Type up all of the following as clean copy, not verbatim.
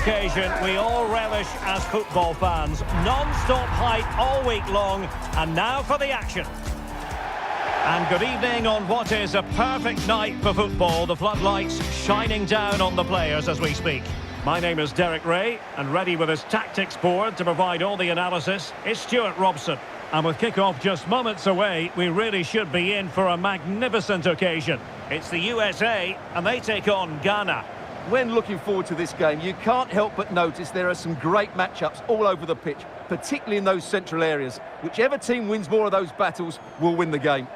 occasion we all relish as football fans. Non-stop hype all week long, and now for the action. And good evening on what is a perfect night for football. The floodlights shining down on the players as we speak. My name is Derek Ray, and ready with his tactics board to provide all the analysis is Stuart Robson. And with kick-off just moments away, we really should be in for a magnificent occasion. It's the USA, and they take on Ghana. When looking forward to this game, you can't help but notice there are some great matchups all over the pitch, particularly in those central areas. Whichever team wins more of those battles will win the game.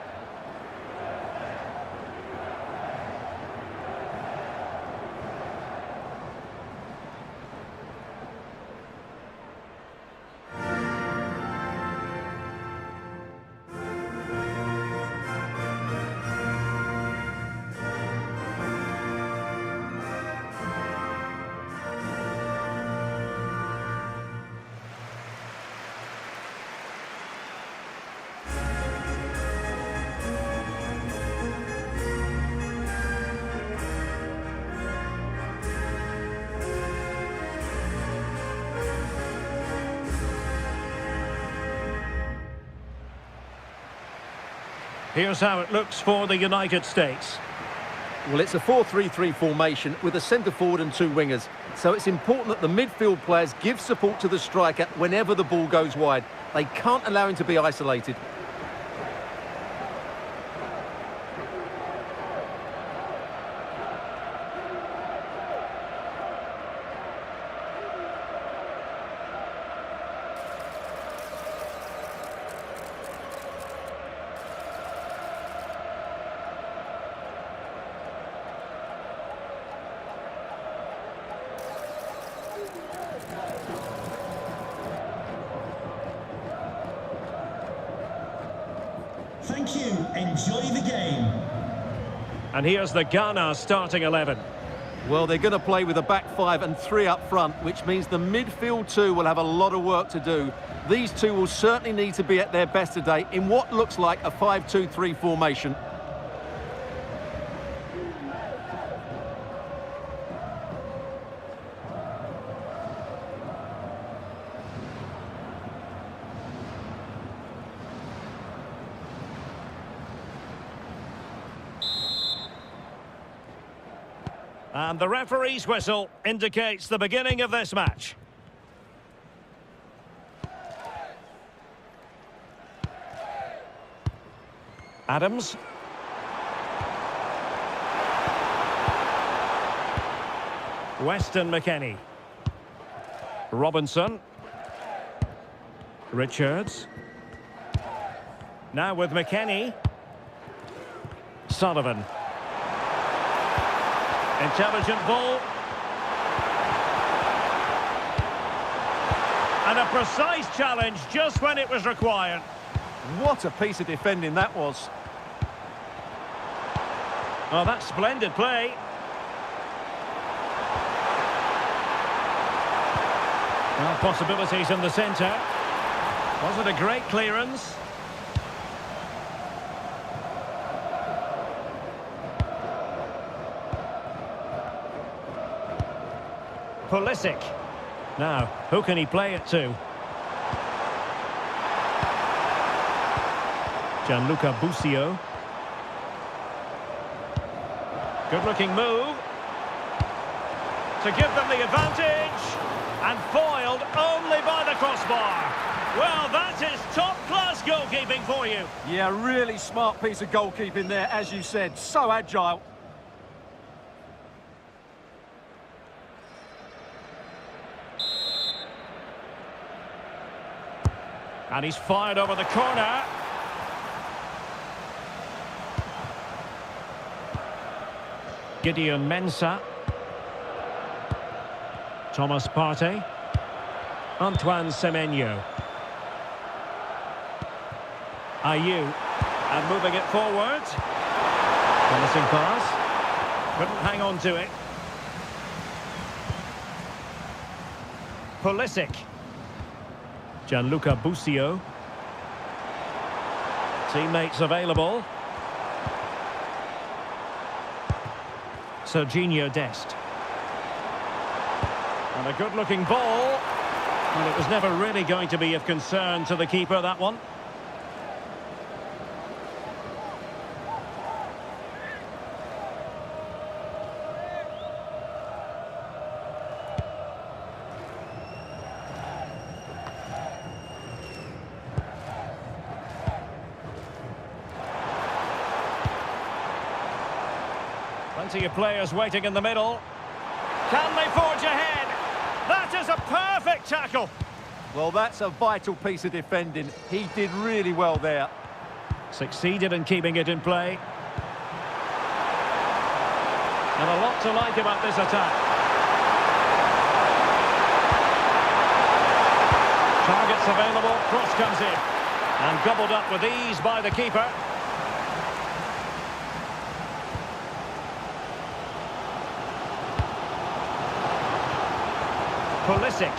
Here's how it looks for the United States. Well, it's a 4-3-3 formation with a centre forward and two wingers. So it's important that the midfield players give support to the striker whenever the ball goes wide. They can't allow him to be isolated. Thank you. Enjoy the game. And here's the Ghana starting 11. Well, they're going to play with a back five and three up front, which means the midfield two will have a lot of work to do. These two will certainly need to be at their best today in what looks like a 5-2-3 formation. And the referee's whistle indicates the beginning of this match. Adams. Weston McKennie. Robinson. Richards. Now with McKennie. Sullivan. Intelligent ball. And a precise challenge just when it was required. What a piece of defending that was. Oh, that's splendid play. Well, possibilities in the centre. Was it a great clearance? Pulisic. Now, who can he play it to? Gianluca Busio. Good-looking move. To give them the advantage. And foiled only by the crossbar. Well, that is top-class goalkeeping for you. Yeah, really smart piece of goalkeeping there, as you said. So agile. And he's fired over the corner. Gideon Mensah. Thomas Partey. Antoine Semenyo. Ayew. And moving it forward. Promising pass. Couldn't hang on to it. Pulisic. Gianluca Busio. Teammates available. Serginho Dest. And a good-looking ball. And it was never really going to be of concern to the keeper, that one. Plenty of players waiting in the middle. Can they forge ahead? That is a perfect tackle. Well, that's a vital piece of defending. He did really well there. Succeeded in keeping it in play. And a lot to like about this attack. Targets available, cross comes in. And gobbled up with ease by the keeper. Pulisic.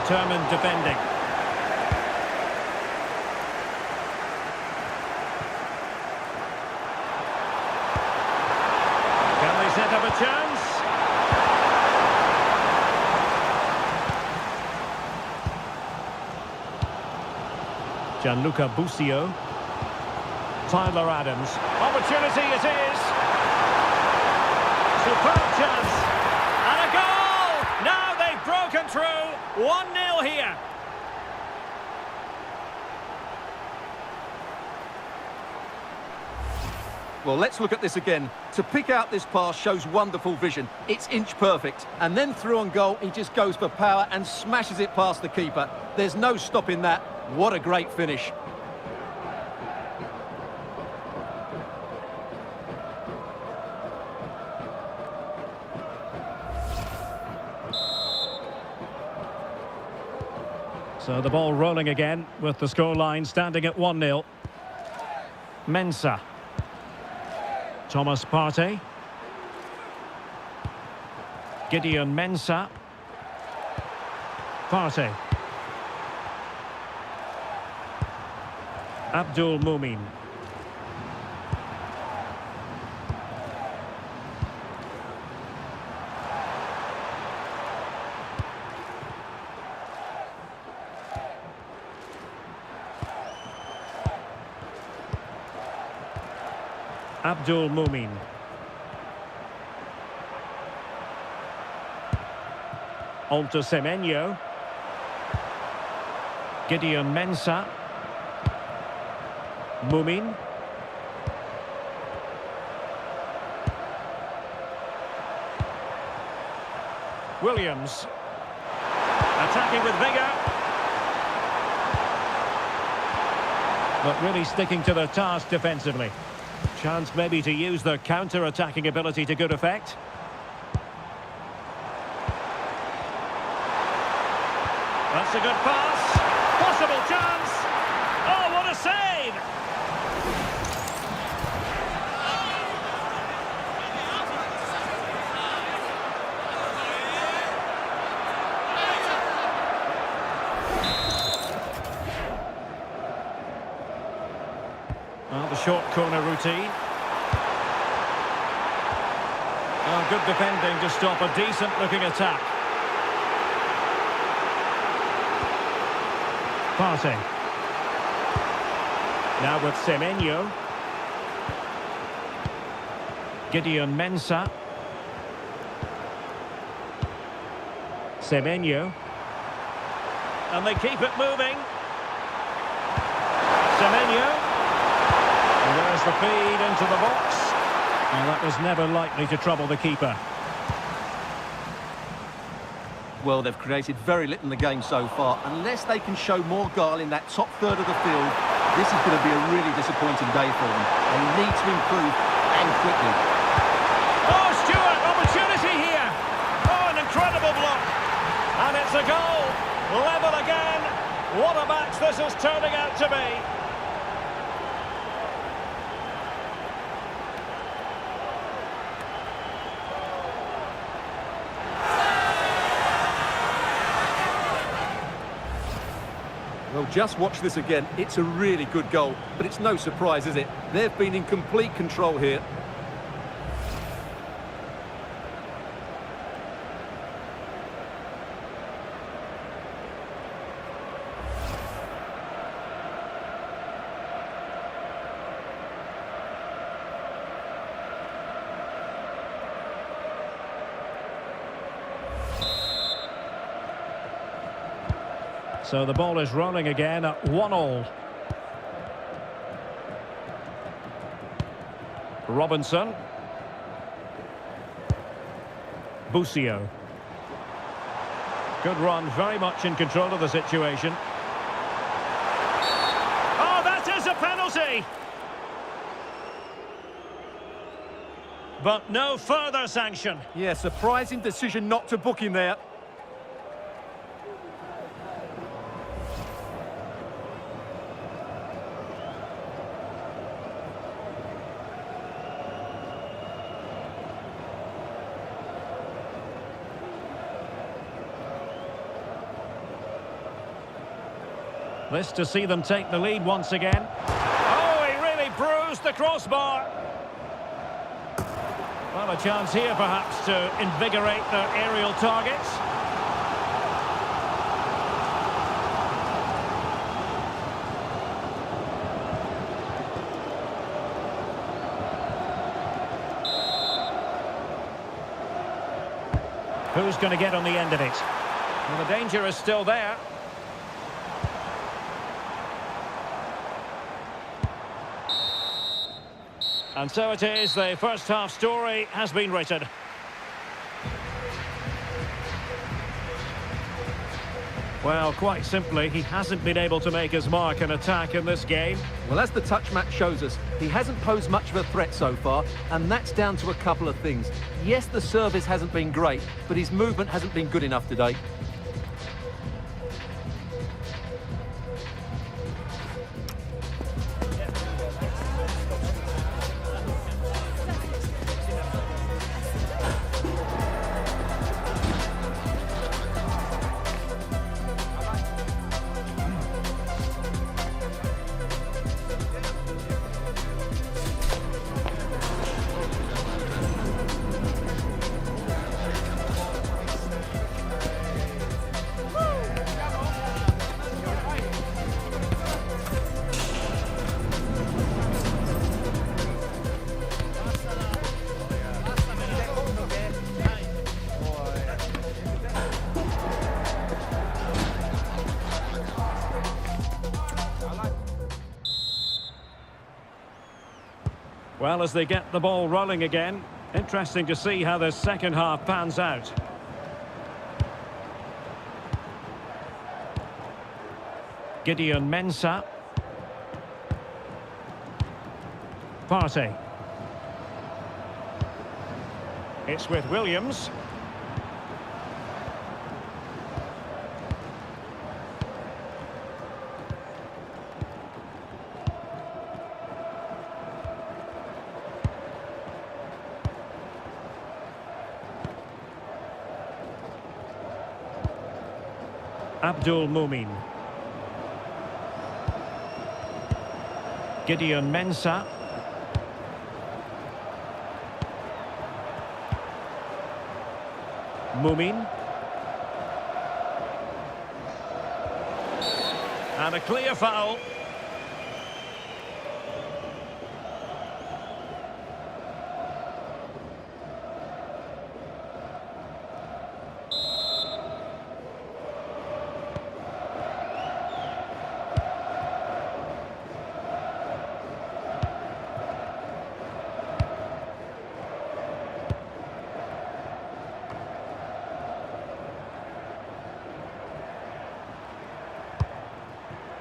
Determined defending. Can they set up a chance? Gianluca Busio. Tyler Adams. Opportunity it is. Superb chance. And a goal! Now they've broken through. 1-0 here. Well, let's look at this again. To pick out this pass shows wonderful vision. It's inch perfect. And then through on goal, he just goes for power and smashes it past the keeper. There's no stopping that. What a great finish. So the ball rolling again with the scoreline standing at 1-0. Mensah. Thomas Partey. Gideon Mensah. Partey. Abdul Mumin. Abdul Mumin. On to Semenyo. Gideon Mensah. Mumin. Williams. Attacking with vigour. But really sticking to the task defensively. Chance maybe to use their counter-attacking ability to good effect. That's a good pass. Possible chance. Oh, what a save! Well, the short corner routine. Well, good defending to stop a decent-looking attack. Partey. Now with Semenyo. Gideon Mensah. Semenyo. And they keep it moving. Semenyo. And there's the feed into the box. And that was never likely to trouble the keeper. Well, they've created very little in the game so far. Unless they can show more guile in that top third of the field, this is going to be a really disappointing day for them. They need to improve, and quickly. Oh, Stewart, opportunity here. Oh, an incredible block. And it's a goal. Level again. What a match this is turning out to be. Well, just watch this again. It's a really good goal, but it's no surprise, is it? They've been in complete control here. So the ball is rolling again at 1-1. Robinson. Busio. Good run, very much in control of the situation. Oh, that is a penalty! But no further sanction. Yeah, surprising decision not to book him there. This to see them take the lead once again. Oh, he really bruised the crossbar. Well, a chance here perhaps to invigorate their aerial targets. Who's going to get on the end of it? Well, the danger is still there. And so it is, the first half story has been written. Well, quite simply, he hasn't been able to make his mark in attack in this game. Well, as the touch match shows us, he hasn't posed much of a threat so far, and that's down to a couple of things. Yes, the service hasn't been great, but his movement hasn't been good enough today. Well, as they get the ball rolling again, interesting to see how the second half pans out. Gideon Mensah. Partey. It's with Williams. Abdul Mumin. Gideon Mensah. Mumin. And a clear foul.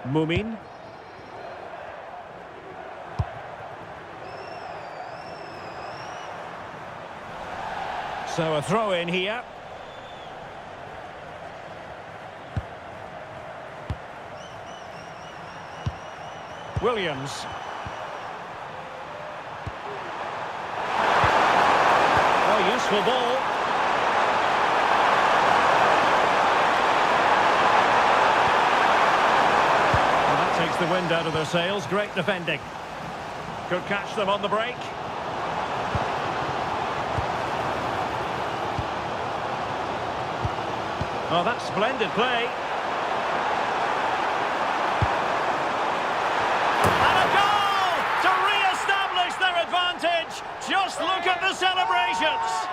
Mumin. So a throw in here. Williams. Oh, useful ball. Takes the wind out of their sails. Great defending. Could catch them on the break. Oh, that's splendid play. And a goal to re-establish their advantage. Just look at the celebrations.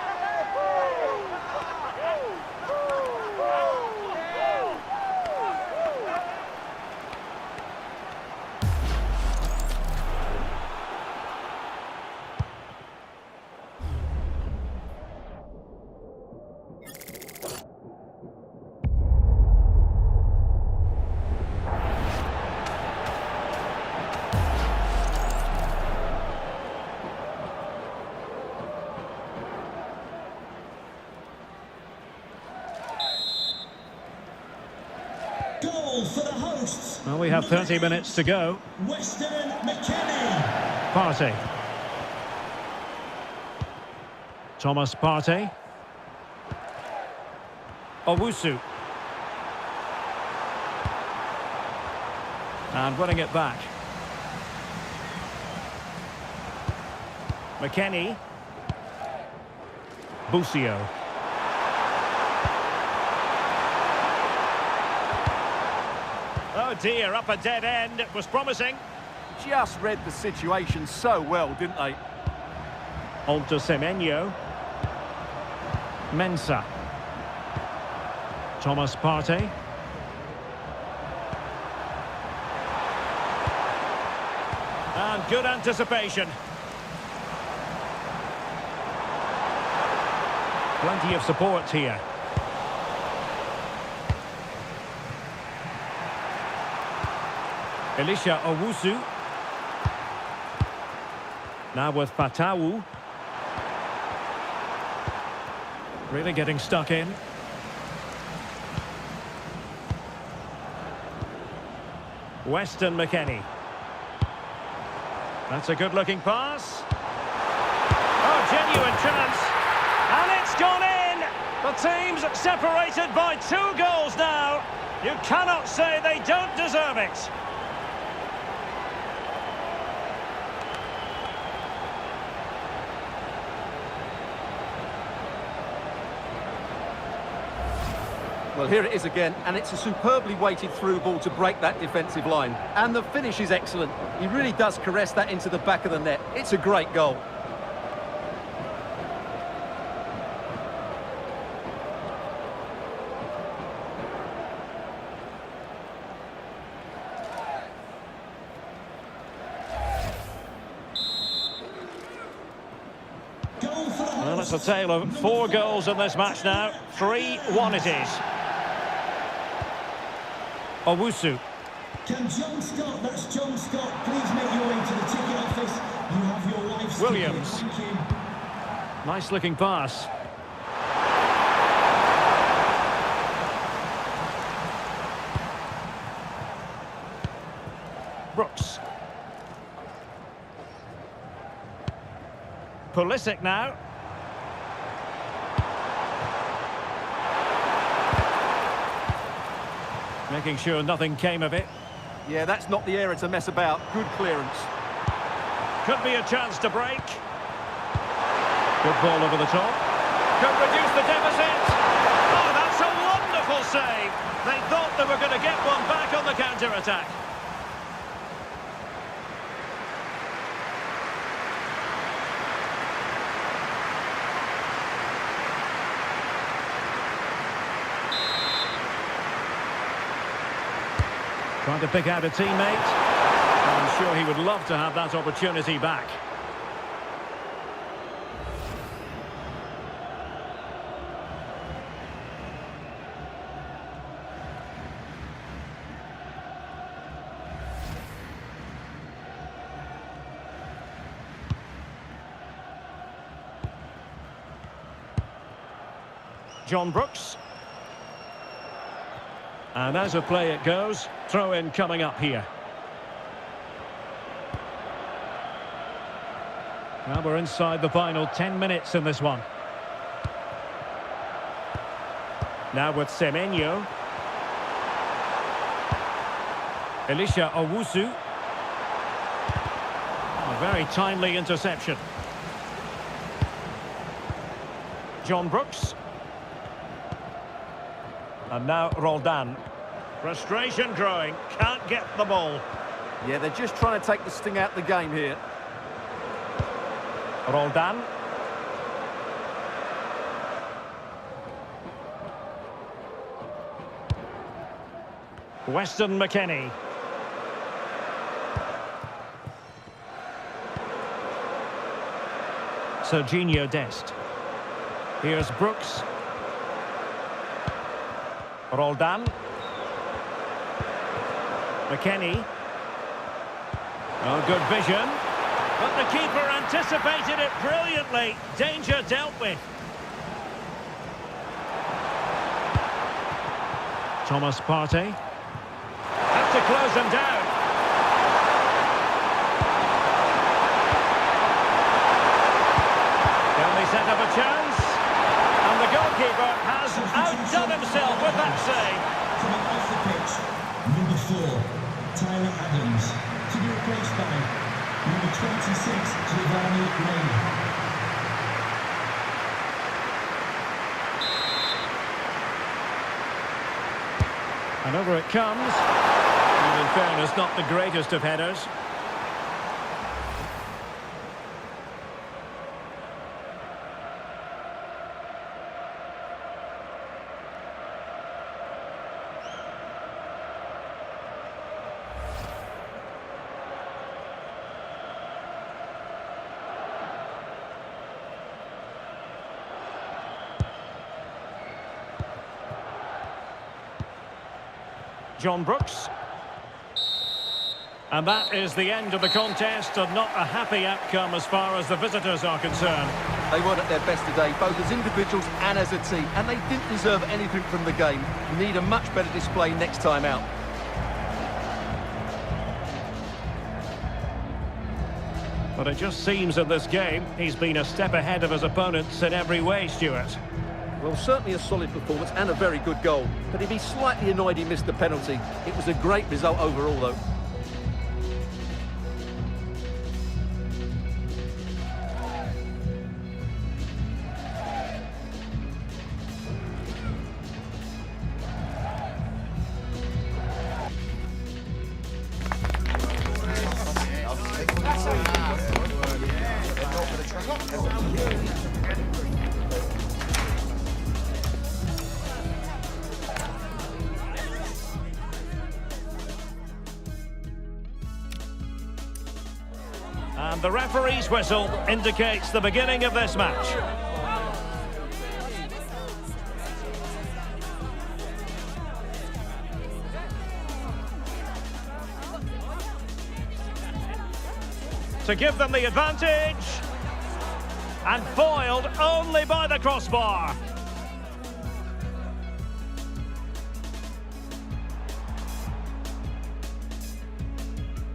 Goal for the hosts. Well, we have 30 minutes to go. Weston McKennie. Partey. Thomas Partey. Owusu. And winning it back. McKennie. Busio. Oh dear, up a dead end. It was promising. Just read the situation so well, didn't they? On to Semenyo. Mensah. Thomas Partey. And good anticipation. Plenty of support here. Elisha Owusu. Now with Fatawu. Really getting stuck in. Weston McKennie. That's a good-looking pass. Oh, genuine chance. And it's gone in! The team's separated by 2 goals now. You cannot say they don't deserve it. Well, here it is again, and it's a superbly weighted through ball to break that defensive line. And the finish is excellent. He really does caress that into the back of the net. It's a great goal. Well, it's a tale of 4 goals in this match now. 3-1 it is. Owusu. Can John Scott, that's John Scott, please make your way to the ticket office. You have your wife's Williams. ticket. Thank you. Nice looking pass. Brooks. Pulisic now. Making sure nothing came of it. Yeah, that's not the area to mess about. Good clearance. Could be a chance to break. Good ball over the top. Could reduce the deficit. Oh, that's a wonderful save. They thought they were going to get one back on the counter-attack. Trying to pick out a teammate. I'm sure he would love to have that opportunity back. John Brooks. And as a play it goes, throw-in coming up here. Well, we're inside the final 10 minutes in this one. Now with Semenyo. Elisha Owusu. A very timely interception. John Brooks. And now Roldan. Frustration growing. Can't get the ball. Yeah, they're just trying to take the sting out of the game here. Roldan. Weston McKennie. Serginho Dest. Here's Brooks. Roldan. McKennie. Oh, good vision. But the keeper anticipated it brilliantly. Danger dealt with. Thomas Partey. to close them down. Can they set up a chance? And the goalkeeper has outdone himself with that save. Coming off the pitch, number 4, Tyler Adams, to be replaced by number 26, Giovanni Reina. And over it comes. And in fairness, not the greatest of headers. John Brooks. And that is the end of the contest, and not a happy outcome as far as the visitors are concerned. They weren't at their best today, both as individuals and as a team, and they didn't deserve anything from the game. Need a much better display next time out. But it just seems in this game, he's been a step ahead of his opponents in every way, Stuart. Well, certainly a solid performance and a very good goal. But he'd be slightly annoyed he missed the penalty. It was a great result overall, though. And the referee's whistle indicates the beginning of this match. To give them the advantage. And foiled only by the crossbar.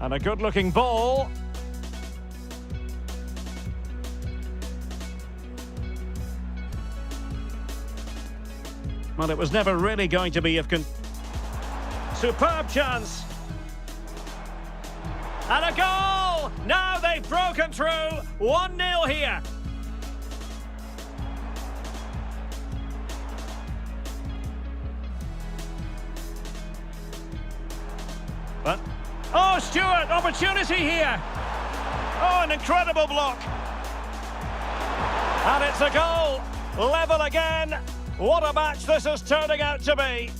And a good-looking ball. Well, it was never really going to be of superb chance. And a goal! Now they've broken through. 1-0 here. But, oh, Stuart, opportunity here. Oh, an incredible block. And it's a goal. Level again. What a match this is turning out to be.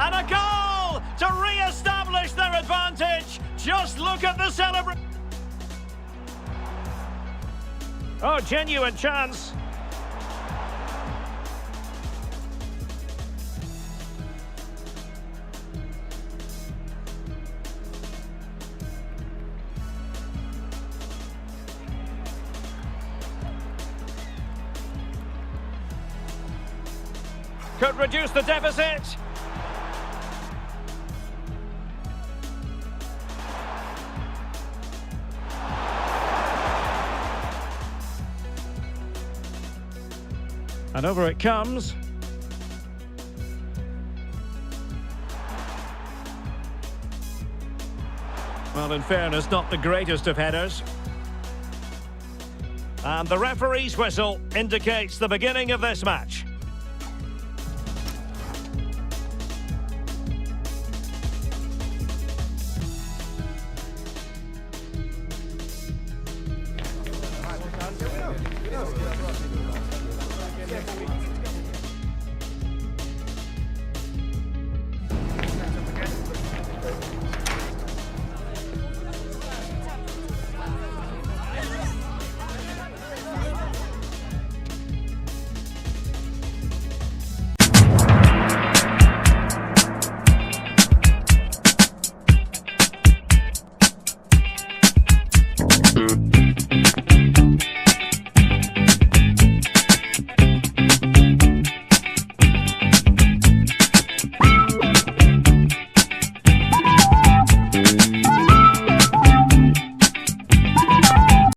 And a goal to re-establish their advantage. Just look at the celebration. Oh, genuine chance. Could reduce the deficit. And over it comes. Well, in fairness, not the greatest of headers. And the referee's whistle indicates the beginning of this match.